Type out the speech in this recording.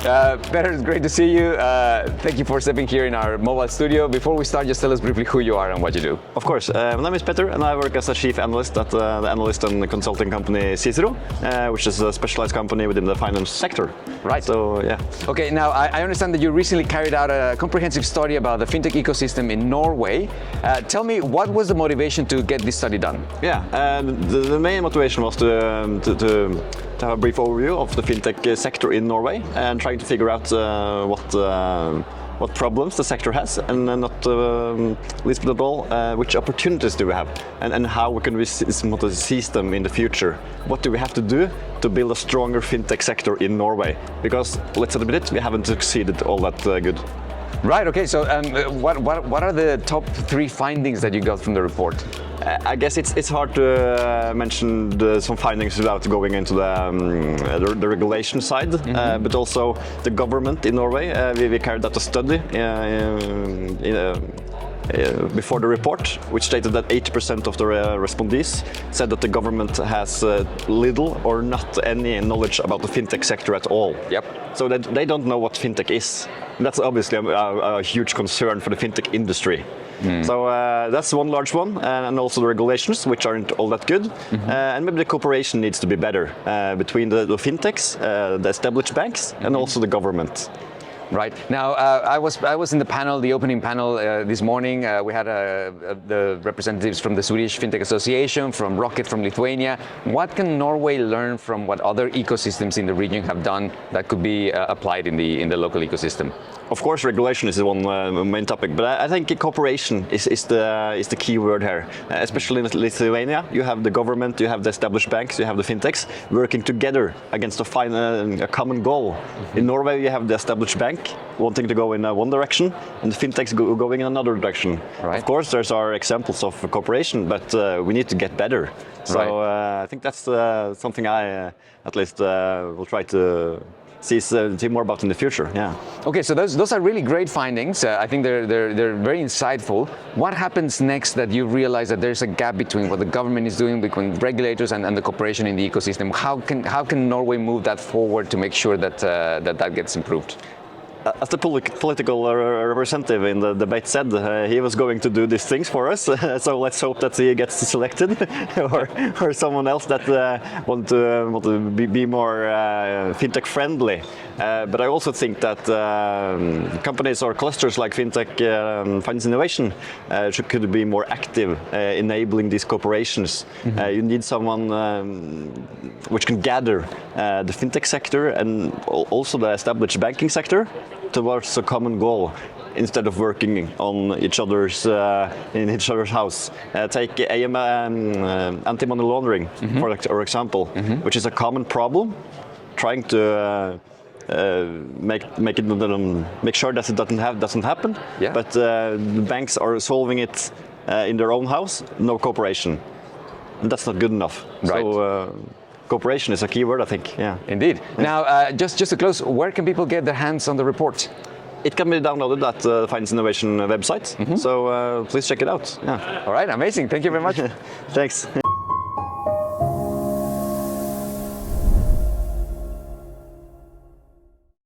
Petter, it's great to see you. Thank you for stepping here in our mobile studio. Before we start, just tell us briefly who you are and what you do. Of course. My name is Petter, and I work as a chief analyst at the analyst and consulting company Cicero, which is a specialized company within the finance sector. Right. So, yeah. Okay, now I understand that you recently carried out a comprehensive study about the fintech ecosystem in Norway. Tell me, what was the motivation to get this study done? Yeah, the main motivation was to have a brief overview of the fintech sector in Norway and trying to figure out what problems the sector has, and not least of all, which opportunities do we have, and how can we seize them in the future. What do we have to do to build a stronger fintech sector in Norway? Because, let's admit it, we haven't succeeded all that good. Right, okay, so what are the top 3 findings that you got from the report? I guess it's hard to mention some findings without going into the regulation side, but also the government in Norway. We carried out a study before the report, which stated that 80% of the respondees said that the government has little or not any knowledge about the fintech sector at all. Yep. So that they don't know what fintech is. And that's obviously a huge concern for the fintech industry. So that's one large one, and also the regulations, which aren't all that good. And maybe the cooperation needs to be better between the fintechs, the established banks, and also the government. Right. Now, I was in the panel, the opening panel this morning. We had the representatives from the Swedish Fintech Association, from Rocket, from Lithuania. What can Norway learn from what other ecosystems in the region have done that could be applied in the local ecosystem? Of course, regulation is one main topic, but I think cooperation is the key word here. Especially in Lithuania, you have the government, you have the established banks, you have the fintechs working together against a common goal. In Norway, you have the established bank wanting to go in one direction, and the fintechs going in another direction. Right. Of course, there's our examples of cooperation, but we need to get better. So I think that's something I, at least, will try to see more about in the future. Yeah. Okay, so those are really great findings. I think they're very insightful. What happens next that you realize that there's a gap between what the government is doing, between regulators and the cooperation in the ecosystem? How can Norway move that forward to make sure that that gets improved? As the political representative in the debate said, he was going to do these things for us. So let's hope that he gets selected, or someone else that want to be more fintech friendly. But I also think that companies or clusters like Fintech Finance Innovation could be more active, enabling these cooperations. You need someone which can gather the fintech sector and also the established banking sector towards a common goal, instead of working on in each other's house. Take anti-money laundering, for example, which is a common problem. Trying to make sure that it doesn't happen. Yeah. But the banks are solving it in their own house. No cooperation, and that's not good enough. Right. So, cooperation is a key word, I think. Yeah. Indeed. Yeah. Now, just to close, where can people get their hands on the report? It can be downloaded at the Finance Innovation website. So please check it out. Yeah. All right, amazing. Thank you very much. Thanks.